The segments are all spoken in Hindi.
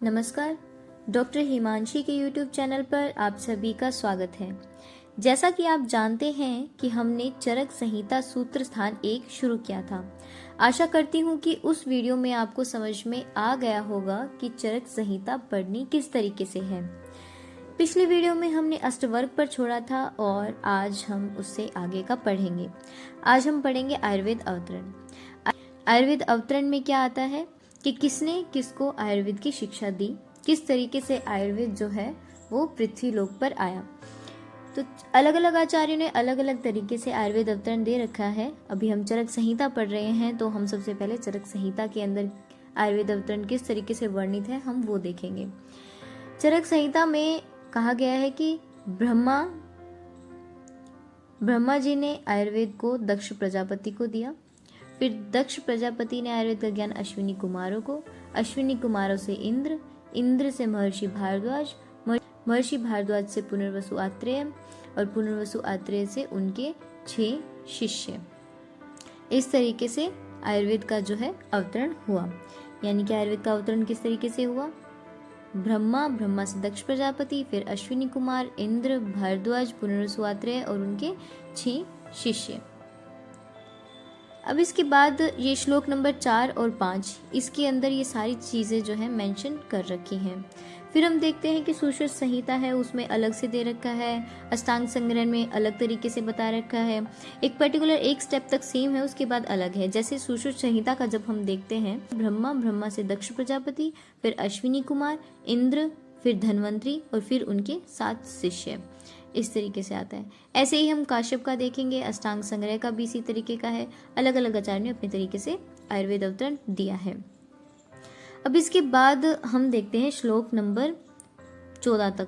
नमस्कार। डॉक्टर हिमांशी के YouTube चैनल पर आप सभी का स्वागत है। जैसा कि आप जानते हैं कि हमने चरक संहिता सूत्र स्थान 1 शुरू किया था। आशा करती हूँ कि उस वीडियो में आपको समझ में आ गया होगा कि चरक संहिता पढ़नी किस तरीके से है। पिछले वीडियो में हमने अष्टवर्ग पर छोड़ा था और आज हम उससे आगे का पढ़ेंगे। आज हम पढ़ेंगे आयुर्वेद अवतरण। आयुर्वेद अवतरण में क्या आता है कि किसने किसको आयुर्वेद की शिक्षा दी, किस तरीके से आयुर्वेद जो है वो पृथ्वी लोक पर आया। तो अलग अलग आचार्यों ने अलग अलग तरीके से आयुर्वेद अवतरण दे रखा है। अभी हम चरक संहिता पढ़ रहे हैं, तो हम सबसे पहले चरक संहिता के अंदर आयुर्वेद अवतरण किस तरीके से वर्णित है हम वो देखेंगे। चरक संहिता में कहा गया है कि ब्रह्मा जी ने आयुर्वेद को दक्ष प्रजापति को दिया। फिर दक्ष प्रजापति ने आयुर्वेद का ज्ञान अश्विनी कुमारों को, अश्विनी कुमारों से इंद्र से महर्षि भारद्वाज, महर्षि भारद्वाज से पुनर्वसु आत्रेय और पुनर्वसु आत्रेय से उनके 6 शिष्य। इस तरीके से आयुर्वेद का जो है अवतरण हुआ। यानी कि आयुर्वेद का अवतरण किस तरीके से हुआ? ब्रह्मा से दक्ष प्रजापति, फिर अश्विनी कुमार, इंद्र, भारद्वाज, पुनर्वसु आत्रेय और उनके 6 शिष्य। अब इसके बाद ये श्लोक नंबर 4 और 5, इसके अंदर ये सारी चीज़ें जो है मेंशन कर रखी हैं। फिर हम देखते हैं कि सुश्रुत संहिता है, उसमें अलग से दे रखा है। अष्टांग संग्रह में अलग तरीके से बता रखा है। एक पर्टिकुलर एक स्टेप तक सेम है, उसके बाद अलग है। जैसे सुश्रुत संहिता का जब हम देखते हैं, ब्रह्मा से दक्ष प्रजापति, फिर अश्विनी कुमार, इंद्र, फिर धन्वंतरी और फिर उनके 7 शिष्य। इस तरीके से आता है। ऐसे ही हम काश्यप का देखेंगे, अष्टांग संग्रह का भी इसी तरीके का है। अलग अलग आचार्य ने अपने तरीके से आयुर्वेद अवतरण दिया है। अब इसके बाद हम देखते हैं श्लोक नंबर 14 तक।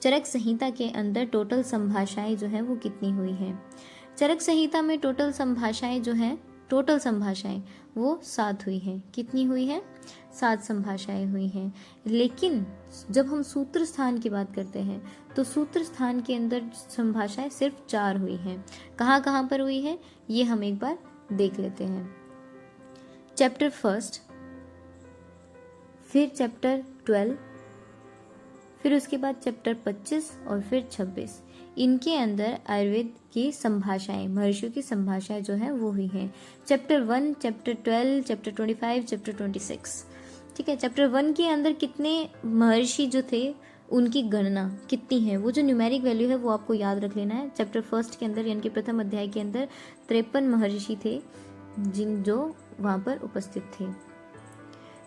चरक संहिता के अंदर टोटल संभाषाएं जो है वो कितनी हुई हैं? चरक संहिता में टोटल संभाषाएं जो हैं, टोटल संभाषाएं वो 7 हुई हैं। कितनी हुई हैं? 7 संभाषाएं हुई हैं। लेकिन जब हम सूत्र स्थान की बात करते हैं तो सूत्र स्थान के अंदर संभाषाएं सिर्फ 4 हुई हैं। कहाँ कहाँ पर हुई है ये हम एक बार देख लेते हैं। चैप्टर 1, फिर चैप्टर 12, फिर उसके बाद चैप्टर 25 और फिर 26। इनके अंदर आयुर्वेद की संभाषाएं, महर्षियों की संभाषाएं जो है वो हुई हैं। Chapter 1, chapter 12, chapter 25, chapter 26। ठीक है। चैप्टर 1 के अंदर कितने महर्षि जो थे उनकी गणना कितनी है, वो जो न्यूमेरिक वैल्यू है वो आपको याद रख लेना है। चैप्टर 1 के अंदर यानी कि प्रथम अध्याय के अंदर 53 महर्षि थे जो वहाँ पर उपस्थित थे।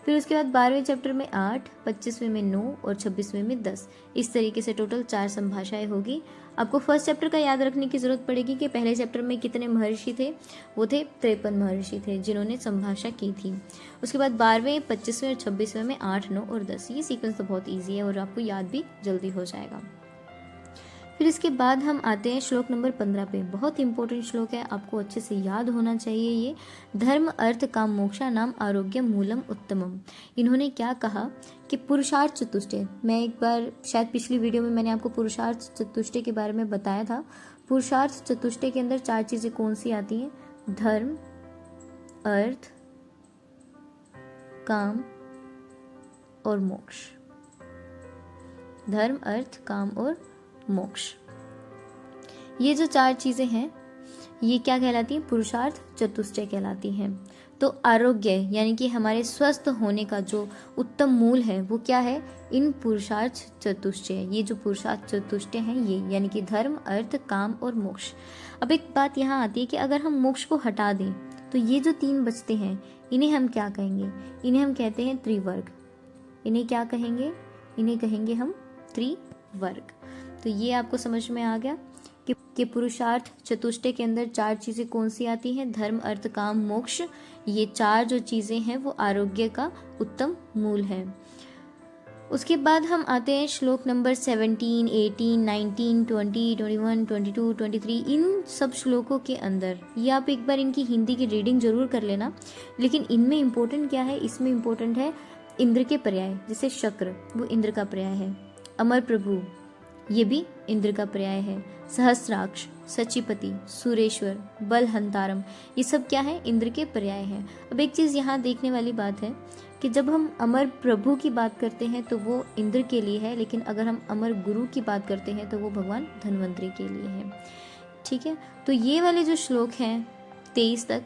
फिर उसके बाद 12वें चैप्टर में 8, 25वें में 9 और 26वें में 10। इस तरीके से टोटल 4 संभाषाएं होगी। आपको फर्स्ट चैप्टर का याद रखने की जरूरत पड़ेगी कि पहले चैप्टर में कितने महर्षि थे। वो थे 53 महर्षि थे जिन्होंने संभाषा की थी। उसके बाद 12वें, 25वें और 26वें में 8, 9 और 10। ये सीक्वेंस तो बहुत ईजी है और आपको याद भी जल्दी हो जाएगा। फिर इसके बाद हम आते हैं श्लोक नंबर 15 पे। बहुत इंपॉर्टेंट श्लोक है, आपको अच्छे से याद होना चाहिए ये। धर्म अर्थ काम मोक्षा नाम आरोग्य मूलम उत्तमम। इन्होंने क्या कहा कि पुरुषार्थ चतुष्टय, मैं एक बार शायद पिछली वीडियो में मैंने आपको पुरुषार्थ चतुष्टय के बारे में बताया था। पुरुषार्थ चतुष्टय के अंदर 4 चीजें कौन सी आती हैं? धर्म, अर्थ, काम और मोक्ष। धर्म, अर्थ, काम और मोक्ष, ये जो 4 चीजें हैं ये क्या कहलाती हैं? पुरुषार्थ चतुष्टय कहलाती हैं। तो आरोग्य यानी कि हमारे स्वस्थ होने का जो उत्तम मूल है वो क्या है? इन पुरुषार्थ चतुष्टय, ये जो पुरुषार्थ चतुष्टय हैं ये, यानी कि धर्म, अर्थ, काम और मोक्ष। अब एक बात यहाँ आती है कि अगर हम मोक्ष को हटा दें तो ये जो 3 बचते हैं इन्हें हम क्या कहेंगे? इन्हें हम कहते हैं त्रिवर्ग। इन्हें क्या कहेंगे? इन्हें कहेंगे हम त्रिवर्ग। तो ये आपको समझ में आ गया कि पुरुषार्थ चतुष्टय के अंदर 4 चीजें कौन सी आती हैं? धर्म, अर्थ, काम, मोक्ष। ये 4 जो चीजें हैं वो आरोग्य का उत्तम मूल है। उसके बाद हम आते हैं श्लोक नंबर 17, 18, 19, 20, 21, 22, 23। इन सब श्लोकों के अंदर ये आप एक बार इनकी हिंदी की रीडिंग जरूर कर लेना। लेकिन इनमें इम्पोर्टेंट क्या है? इसमें इम्पोर्टेंट है इंद्र के पर्याय। जैसे शक्र, वो इंद्र का पर्याय है। अमर प्रभु, ये भी इंद्र का पर्याय है। सहस्राक्ष, सचिपति, सुरेश्वर, बलहंतारम, ये सब क्या है? इंद्र के पर्याय हैं। अब एक चीज यहाँ देखने वाली बात है कि जब हम अमर प्रभु की बात करते हैं तो वो इंद्र के लिए है, लेकिन अगर हम अमर गुरु की बात करते हैं तो वो भगवान धन्वंतरि के लिए है। ठीक है, तो ये वाले जो श्लोक हैं 23 तक,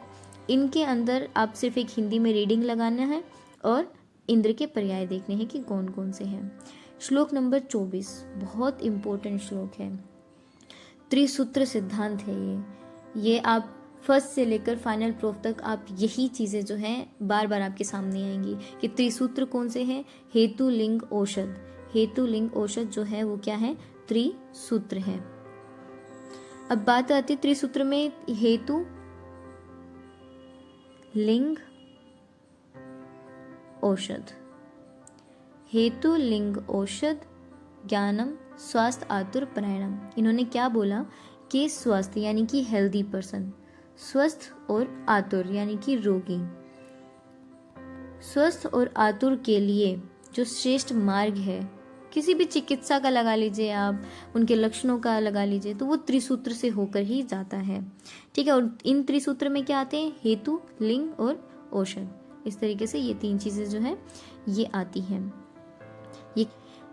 इनके अंदर आप सिर्फ एक हिंदी में रीडिंग लगाना है और इंद्र के पर्याय देखने हैं कि कौन कौन से हैं। श्लोक नंबर 24 बहुत इम्पोर्टेंट श्लोक है, त्रिसूत्र सिद्धांत है ये आप फर्स्ट से लेकर फाइनल प्रूफ तक आप यही चीज़ें जो हैं बार बार आपके सामने आएंगी कि त्रिसूत्र कौन से हैं। हेतु लिंग औषध, हेतु लिंग औषध जो है वो क्या है, त्रिसूत्र है। अब बात आती है त्रिसूत्र में हेतु लिंग औषध, हेतु लिंग औषध ज्ञानम स्वास्थ्य आतुर प्राणम। इन्होंने क्या बोला कि स्वस्थ यानी कि हेल्दी पर्सन, स्वस्थ और आतुर यानी कि रोगी, स्वस्थ और आतुर के लिए जो श्रेष्ठ मार्ग है, किसी भी चिकित्सा का लगा लीजिए आप, उनके लक्षणों का लगा लीजिए, तो वो त्रिसूत्र से होकर ही जाता है। ठीक है, और इन त्रिसूत्र में क्या आते हैं, हेतु लिंग और औषध। इस तरीके से ये 3 चीजें जो है ये आती हैं।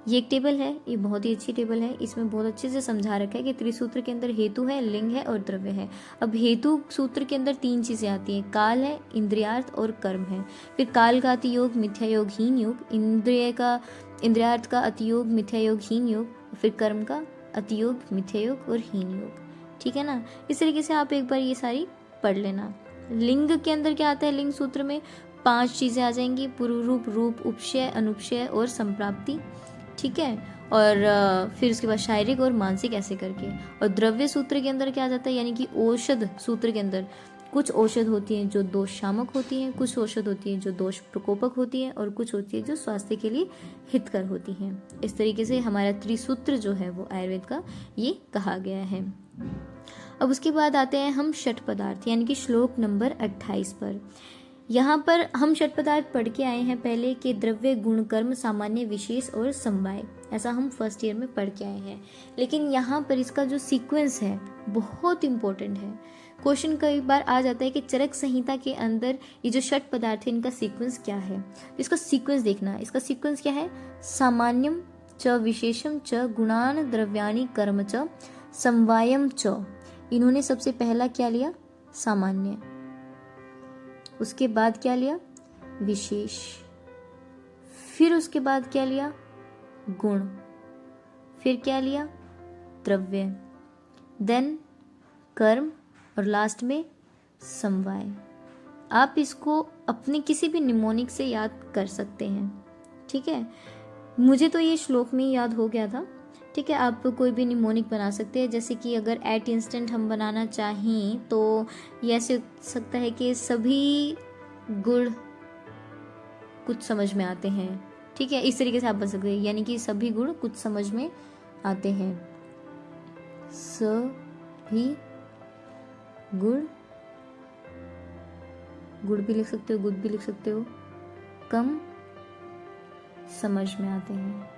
ये एक टेबल है, ये बहुत ही अच्छी टेबल है, इसमें बहुत अच्छे से समझा रखा है कि त्रिसूत्र के अंदर हेतु है, लिंग है और द्रव्य है। अब हेतु सूत्र के अंदर 3 चीजें आती हैं, काल है, इंद्रियार्थ और कर्म है। फिर काल का अतियोग, मिथ्या योग, हीन योग, इंद्रियार्थ का अतियोग, मिथ्या योग, हीन योग, फिर कर्म का अतियोग, मिथ्या योग और हीन योग। ठीक है ना, इस तरीके से आप एक बार ये सारी पढ़ लेना। लिंग के अंदर क्या आता है, लिंग सूत्र में 5 चीजें आ जाएंगी, पूर्व रूप, रूप, उपशय, अनुपशय और संप्राप्ति। ठीक है, और फिर उसके बाद शारीरिक और मानसिक ऐसे करके। और द्रव्य सूत्र के अंदर क्या आ जाता है, यानी कि औषध सूत्र के अंदर कुछ औषध होती हैं जो दोष शामक होती हैं, कुछ औषध होती हैं जो दोष प्रकोपक होती हैं, और कुछ होती है जो स्वास्थ्य के लिए हितकर होती हैं। इस तरीके से हमारा त्रिसूत्र जो है वो आयुर्वेद का ये कहा गया है। अब उसके बाद आते हैं हम षट पदार्थ यानी कि श्लोक नंबर 28 पर। यहाँ पर हम षट पदार्थ पढ़ के आए हैं पहले कि द्रव्य, गुण, कर्म, सामान्य, विशेष और समवाय, ऐसा हम फर्स्ट ईयर में पढ़ के आए हैं। लेकिन यहाँ पर इसका जो सीक्वेंस है बहुत इंपॉर्टेंट है। क्वेश्चन कई बार आ जाता है कि चरक संहिता के अंदर ये जो षट पदार्थ है इनका सीक्वेंस क्या है, इसका सीक्वेंस देखना। इसका सीक्वेंस क्या है, सामान्यम च विशेषम च गुणान द्रव्यानि कर्म च समवायम च। इन्होंने सबसे पहला क्या लिया, सामान्य, उसके बाद क्या लिया, विशेष, फिर उसके बाद क्या लिया, गुण, फिर क्या लिया, द्रव्य, देन कर्म और लास्ट में समवाय। आप इसको अपने किसी भी निमोनिक से याद कर सकते हैं। ठीक है, मुझे तो ये श्लोक में याद हो गया था। ठीक है, आप कोई भी निमोनिक बना सकते हैं, जैसे कि अगर एट इंस्टेंट हम बनाना चाहें तो ये ऐसे हो सकता है कि सभी गुण कुछ समझ में आते हैं। ठीक है, इस तरीके से आप बन सकते हैं, यानी कि सभी गुण कुछ समझ में आते हैं, सभी गुण, गुड़ भी लिख सकते हो, गुड भी लिख सकते हो, कम समझ में आते हैं।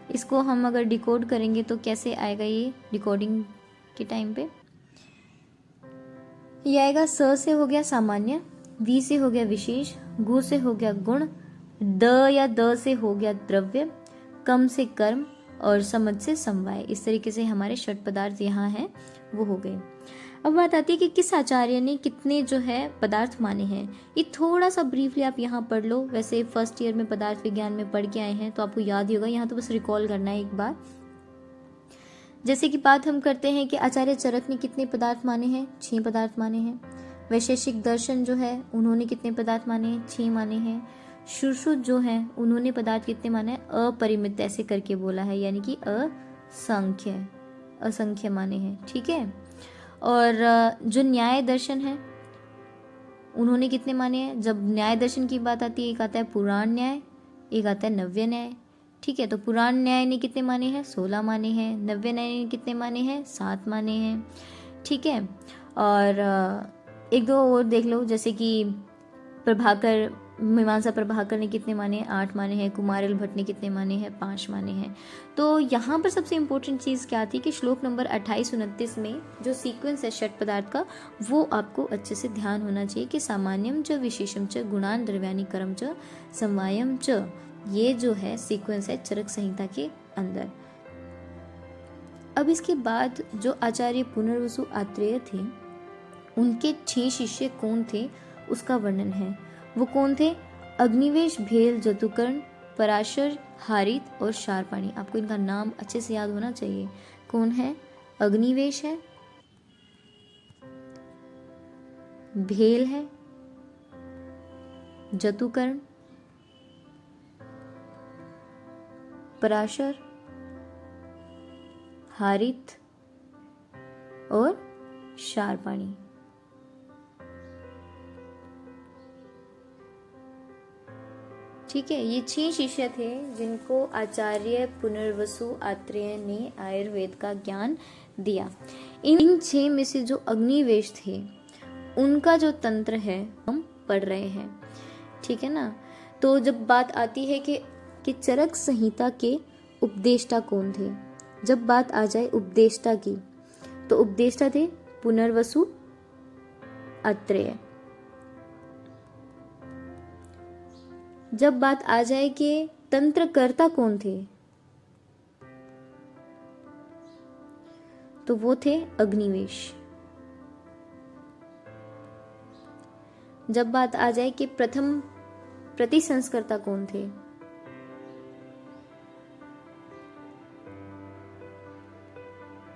इसको हम अगर डिकोड करेंगे तो कैसे आएगा, ये डिकोडिंग के टाइम पे ये आएगा, स से हो गया सामान्य, वी से हो गया विशेष, गु से हो गया गुण, द या द से हो गया द्रव्य, कम से कर्म और समझ से समवाय। इस तरीके से हमारे षट पदार्थ यहाँ हैं वो हो गए। अब बात आती है कि किस आचार्य ने कितने जो है पदार्थ माने हैं। ये थोड़ा सा ब्रीफली आप यहाँ पढ़ लो। वैसे फर्स्ट ईयर में पदार्थ विज्ञान में पढ़ के आए हैं तो आपको याद ही होगा, यहाँ तो बस रिकॉल करना है एक बार। जैसे कि बात हम करते हैं कि आचार्य चरक ने कितने पदार्थ माने हैं, 6 पदार्थ माने हैं। वैशेषिक दर्शन जो है उन्होंने कितने पदार्थ माने हैं, 6 माने हैं। सुश्रुत जो है उन्होंने पदार्थ कितने माने हैं, अपरिमित ऐसे करके बोला है, यानी कि असंख्य माने हैं। ठीक है, और जो न्याय दर्शन है उन्होंने कितने माने हैं। जब न्याय दर्शन की बात आती है, एक आता है पुराण न्याय, एक आता है नव्य न्याय। ठीक है, तो पुराण न्याय ने कितने माने हैं, 16 माने हैं। नव्य न्याय ने कितने माने हैं, 7 माने हैं। ठीक है, और एक दो और देख लो, जैसे कि प्रभाकर, मीमांसा प्रभाकर ने कितने माने हैं? 8 माने हैं। कुमारिल भट्ट ने कितने माने हैं? 5 माने हैं। तो यहाँ पर सबसे इम्पोर्टेंट चीज़ क्या थी कि श्लोक नंबर 28-29 में जो सीक्वेंस है षट पदार्थ का, वो आपको अच्छे से ध्यान होना चाहिए कि सामान्यम च विशेषम च गुणान द्रव्यानि करम च समवायम च, ये जो है सीक्वेंस है चरक संहिता के अंदर। अब इसके बाद जो आचार्य पुनर्वसु आत्रेय थे, उनके 6 शिष्य कौन थे उसका वर्णन है। वो कौन थे? अग्निवेश, भेल, जतुकर्ण, पराशर, हारित और शारपाणी। आपको इनका नाम अच्छे से याद होना चाहिए। कौन है? अग्निवेश है, भेल है, जतुकर्ण, पराशर, हारित और शारपाणी। ठीक है, ये 6 शिष्य थे जिनको आचार्य पुनर्वसु आत्रेय ने आयुर्वेद का ज्ञान दिया। इन 6 में से जो अग्निवेश थे, उनका जो तंत्र है हम पढ़ रहे हैं। ठीक है ना। तो जब बात आती है कि चरक संहिता के उपदेष्टा कौन थे, जब बात आ जाए उपदेष्टा की, तो उपदेष्टा थे पुनर्वसु आत्रेय। जब बात आ जाए कि तंत्रकर्ता कौन थे, तो वो थे अग्निवेश। जब बात आ जाए कि प्रथम प्रतिसंस्कर्ता कौन थे,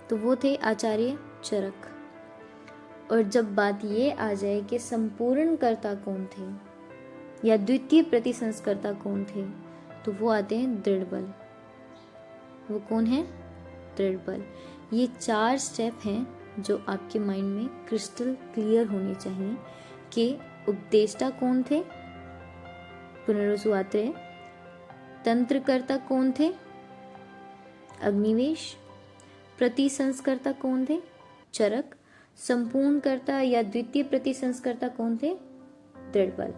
तो वो थे आचार्य चरक। और जब बात ये आ जाए कि संपूर्णकर्ता कौन थे या द्वितीय प्रतिसंस्कर्ता कौन थे, तो वो आते हैं दृढ़बल। वो कौन है? दृढ़बल। ये 4 स्टेप हैं जो आपके माइंड में क्रिस्टल क्लियर होने चाहिए कि उपदेष्टा कौन थे? पुनर्वसु आत्रेय। तंत्रकर्ता कौन थे? अग्निवेश। प्रतिसंस्कर्ता कौन थे? चरक। संपूर्णकर्ता या द्वितीय प्रतिसंस्कर्ता कौन थे? दृढ़बल।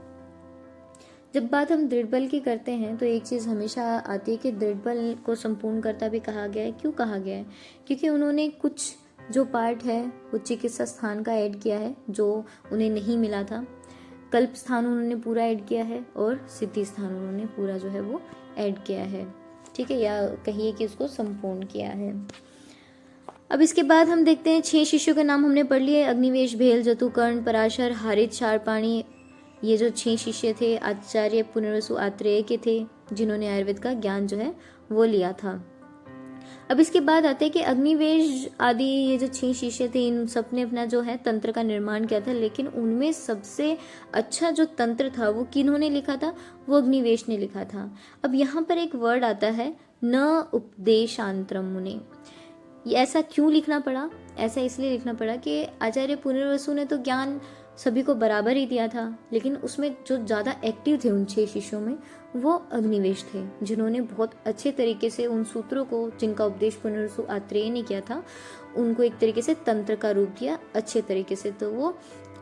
जब बात हम दृढ़बल की करते हैं तो एक चीज़ हमेशा आती है कि दृढ़बल को संपूर्णकर्ता भी कहा गया है। क्यों कहा गया है? क्योंकि उन्होंने कुछ जो पार्ट है वो चिकित्सा स्थान का ऐड किया है जो उन्हें नहीं मिला था। कल्प स्थान उन्होंने पूरा ऐड किया है और सिद्धि स्थान उन्होंने पूरा जो है वो ऐड किया है। ठीक है, या कहिए कि उसको संपूर्ण किया है। अब इसके बाद हम देखते हैं 6 शिष्यों के नाम हमने पढ़ लिए। अग्निवेश, भेल, जतुकर्ण, पराशर, हारित, शारपाणी। ये जो 6 शिष्य थे आचार्य पुनर्वसु आत्रेय के थे, जिन्होंने आयुर्वेद का ज्ञान जो है वो लिया था। अब इसके बाद आते हैं कि अग्निवेश आदि ये जो 6 शिष्य थे, इन सब ने अपना जो है तंत्र का निर्माण किया था, लेकिन उनमें सबसे अच्छा जो तंत्र था वो किन्होंने लिखा था? वो अग्निवेश ने लिखा था। अब यहाँ पर एक वर्ड आता है न उपदेशांतरम मुने। ये ऐसा क्यों लिखना पड़ा? ऐसा इसलिए लिखना पड़ा कि आचार्य पुनर्वसु ने तो ज्ञान सभी को बराबर ही दिया था, लेकिन उसमें जो ज़्यादा एक्टिव थे उन 6 शिष्यों में, वो अग्निवेश थे, जिन्होंने बहुत अच्छे तरीके से उन सूत्रों को, जिनका उपदेश पुनर्वसु आत्रेय ने किया था, उनको एक तरीके से तंत्र का रूप दिया अच्छे तरीके से। तो वो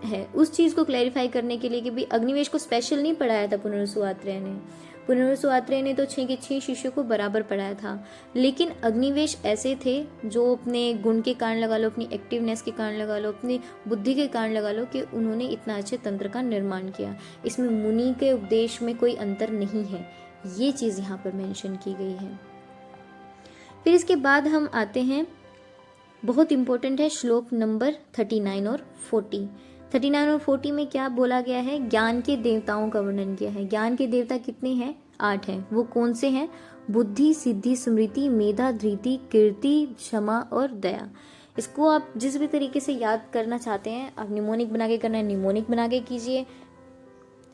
है उस चीज़ को क्लैरिफाई करने के लिए कि भाई अग्निवेश को स्पेशल नहीं पढ़ाया था पुनर्वसु आत्रेय ने। पुनर्वसु आत्रेय ने तो 6 के 6 शिष्यों को बराबर पढ़ाया था, लेकिन अग्निवेश ऐसे थे जो अपने गुण के कारण लगा लो, अपनी एक्टिवनेस के कारण लगा लो, अपनी बुद्धि के कारण लगा लो, कि उन्होंने इतना अच्छे तंत्र का निर्माण किया। इसमें मुनि के उपदेश में कोई अंतर नहीं है, ये चीज़ यहाँ पर मेंशन की गई है। फिर इसके बाद हम आते हैं, बहुत इंपॉर्टेंट है, श्लोक नंबर 39 और 40। 39 और 40 में क्या बोला गया है? ज्ञान के देवताओं का वर्णन किया है। ज्ञान के देवता कितने हैं? 8 हैं। वो कौन से हैं? बुद्धि, सिद्धि, स्मृति, मेधा, धृति, कीर्ति, क्षमा और दया। इसको आप जिस भी तरीके से याद करना चाहते हैं, आप निमोनिक बना के करना है निमोनिक बना के कीजिए,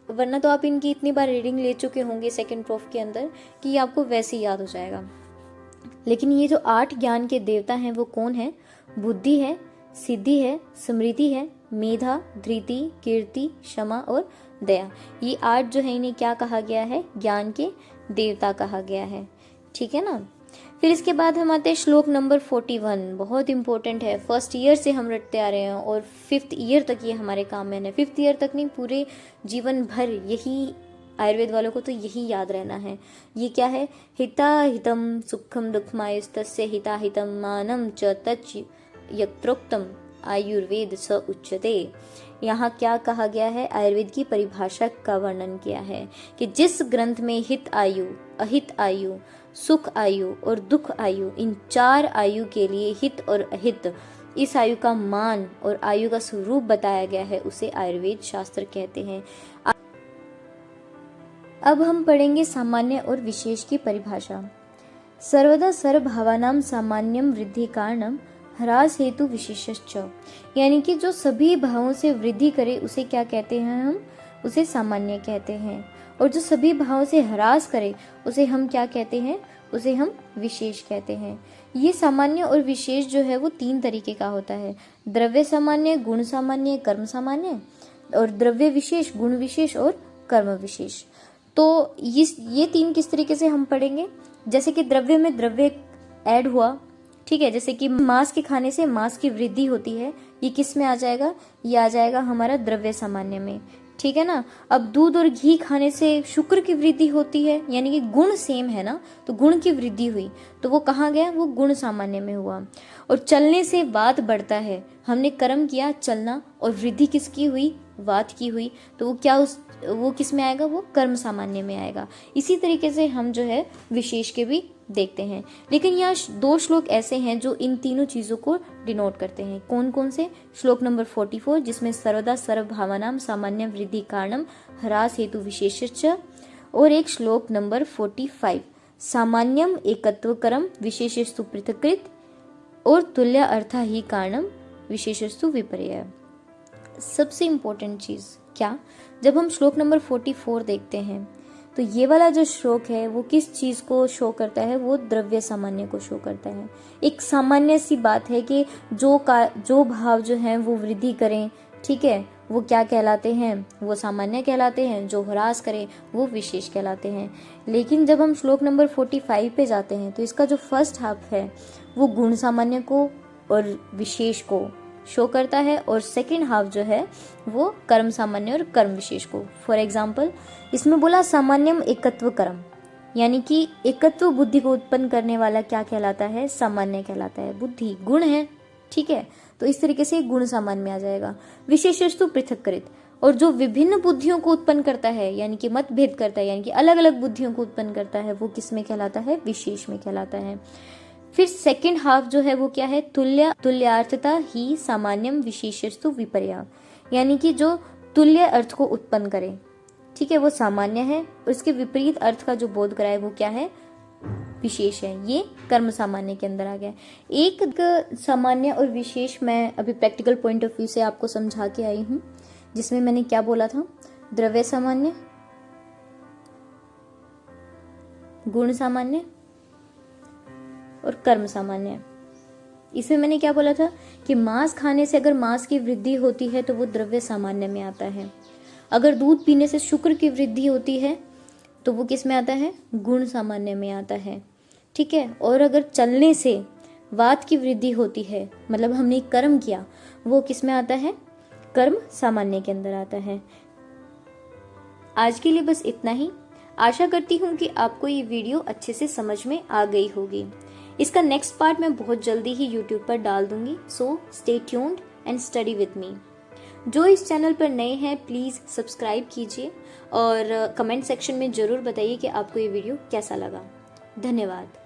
वरना तो आप इनकी इतनी बार रीडिंग ले चुके होंगे सेकेंड प्रूफ के अंदर कि ये आपको वैसे ही याद हो जाएगा। लेकिन ये जो 8 ज्ञान के देवता हैं वो कौन है? बुद्धि है, सिद्धि है, स्मृति है, मेधा, धृति, कीर्ति, क्षमा और दया। ये 8 जो है इन्हें क्या कहा गया है? ज्ञान के देवता कहा गया है। ठीक है ना। फिर इसके बाद हम आते हैं श्लोक नंबर 41, बहुत इंपॉर्टेंट है, फर्स्ट ईयर से हम रटते आ रहे हैं और 5th ईयर तक ये हमारे काम में है। 5th ईयर तक नहीं, पूरे जीवन भर यही आयुर्वेद वालों को तो यही याद रहना है। ये क्या है? हिता हितम सुखम दुखमायुस्तस्य हिता हितम मानम च तच्च यत्रोक्तम आयुर्वेद स उच्यते। यहाँ क्या कहा गया है? आयुर्वेद की परिभाषा का वर्णन किया है कि जिस ग्रंथ में हित आयु, अहित आयु, सुख आयु और दुख आयु, इन 4 आयु के लिए हित और अहित, इस आयु का मान और आयु का स्वरूप बताया गया है, उसे आयुर्वेद शास्त्र कहते हैं। अब हम पढ़ेंगे सामान्य और विशेष की परिभाषा। सर्वदा सर्वभावानां सामान्यम वृद्धि कारणम ह्रास हेतु विशेषश्च, यानी कि जो सभी भावों से वृद्धि करे उसे क्या कहते हैं? हम उसे सामान्य कहते हैं। और जो सभी भावों से ह्रास करे उसे हम क्या कहते हैं? उसे हम विशेष कहते हैं। ये सामान्य और विशेष जो है वो 3 तरीके का होता है, द्रव्य सामान्य, गुण सामान्य, कर्म सामान्य, और द्रव्य विशेष, गुण विशेष और कर्म विशेष। तो ये 3 किस तरीके से हम पढ़ेंगे? जैसे कि द्रव्य में द्रव्य ऐड हुआ, ठीक है, जैसे कि मांस के खाने से मांस की वृद्धि होती है, ये किस में आ जाएगा? ये आ जाएगा हमारा द्रव्य सामान्य में, ठीक है ना। अब दूध और घी खाने से शुक्र की वृद्धि होती है, यानी कि गुण सेम है ना, तो गुण की वृद्धि हुई, तो वो कहाँ गया? वो गुण सामान्य में हुआ। और चलने से वात बढ़ता है, हमने कर्म किया चलना और वृद्धि किसकी हुई? वात की हुई, तो वो किस में आएगा? वो कर्म सामान्य में आएगा। इसी तरीके से हम जो है विशेष के भी देखते हैं। लेकिन यहाँ 2 श्लोक ऐसे हैं जो इन तीनों चीजों को डिनोट करते हैं। कौन कौन से? श्लोक नंबर 44 जिसमें सर्वदा सर्वभावानां सामान्य वृद्धि कारणम ह्रास हेतु विशेषश्च, और एक श्लोक नंबर 45 सामान्यम एकत्वकरम विशेषस्तु पृथक्कृत और तुल्य अर्था ही कारणम विशेषस्तु विपर्यय। सबसे इंपॉर्टेंट चीज क्या? जब हम श्लोक नंबर 44 देखते हैं तो ये वाला जो श्लोक है वो किस चीज को शो करता है? वो द्रव्य सामान्य को शो करता है। एक सामान्य सी बात है कि जो भाव जो है वो वृद्धि करें, ठीक है, वो क्या कहलाते हैं? वो सामान्य कहलाते हैं। जो ह्रास करें वो विशेष कहलाते हैं। लेकिन जब हम श्लोक नंबर 45 पे जाते हैं तो इसका जो फर्स्ट हाफ है वो गुण सामान्य को और विशेष को शो करता है, और सेकंड हाफ जो है वो कर्म सामान्य और कर्म विशेष को। फॉर एग्जाम्पल इसमें बोला सामान्यम एकत्व कर्म, यानी कि एकत्व बुद्धि को उत्पन्न करने वाला क्या कहलाता है? सामान्य कहलाता है। बुद्धि गुण है, ठीक है, तो इस तरीके से गुण सामान्य में आ जाएगा। विशेषस्तु पृथक्कृत, और जो विभिन्न बुद्धियों को उत्पन्न करता है, यानी कि मतभेद करता है, यानी कि अलग अलग बुद्धियों को उत्पन्न करता है, वो किस में कहलाता है? विशेष में कहलाता है। फिर सेकंड हाफ जो है वो क्या है? तुल्यार्थता ही सामान्यम विशेषस्तु विपर्या, यानी कि जो तुल्य अर्थ को उत्पन्न करे, ठीक है, वो सामान्य है, और इसके विपरीत अर्थ का जो बोध कराए वो क्या है? विशेष है। ये कर्म सामान्य के अंदर आ गया। एक सामान्य और विशेष मैं अभी प्रैक्टिकल पॉइंट ऑफ व्यू से आपको समझा के आई हूँ, जिसमें मैंने क्या बोला था? द्रव्य सामान्य, गुण सामान्य और कर्म सामान्य। इसमें मैंने क्या बोला था कि मांस खाने से अगर मांस की वृद्धि होती है तो वो द्रव्य सामान्य में आता है। अगर दूध पीने से शुक्र की वृद्धि होती है तो वो किस में आता है? गुण सामान्य में आता है, ठीक है। और अगर चलने से वात की वृद्धि होती है, मतलब हमने कर्म किया, वो किस में आता है? कर्म सामान्य के अंदर आता है। आज के लिए बस इतना ही। आशा करती हूँ कि आपको ये वीडियो अच्छे से समझ में आ गई होगी। इसका नेक्स्ट पार्ट मैं बहुत जल्दी ही YouTube पर डाल दूंगी, so stay tuned and study with me. जो इस चैनल पर नए हैं प्लीज़ सब्सक्राइब कीजिए और कमेंट सेक्शन में ज़रूर बताइए कि आपको ये वीडियो कैसा लगा। धन्यवाद।